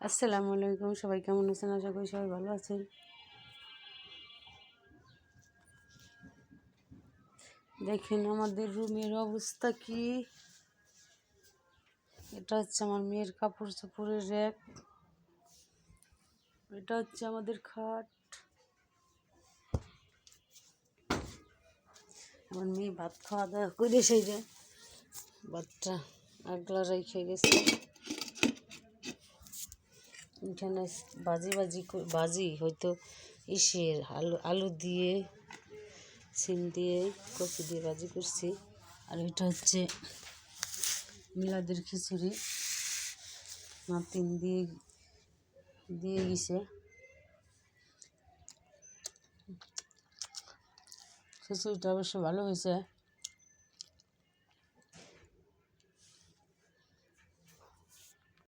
আসসালামু আলাইকুম, সবাই কেমন আছেন? আশা করি সবাই ভালো আছেন। দেখেন আমাদের রুমের অবস্থা কি। এটা হচ্ছে আমার মেয়ের কাপড় চোপড়ের র্যাক, এটা হচ্ছে আমাদের খাট। আমার মেয়ে ভাত খাওয়া দাওয়া করে সেই যে ভাতটা আগলা রেখে গেছে। এখানে বাজি হয়তো আলু দিয়ে, সিম দিয়ে, কচু দিয়ে ভাজি করছি। আর এটা হচ্ছে মিলাদের খিচুড়ি, নাতিন দিয়ে গেছে। খিচুড়িটা অবশ্য ভালো হয়েছে।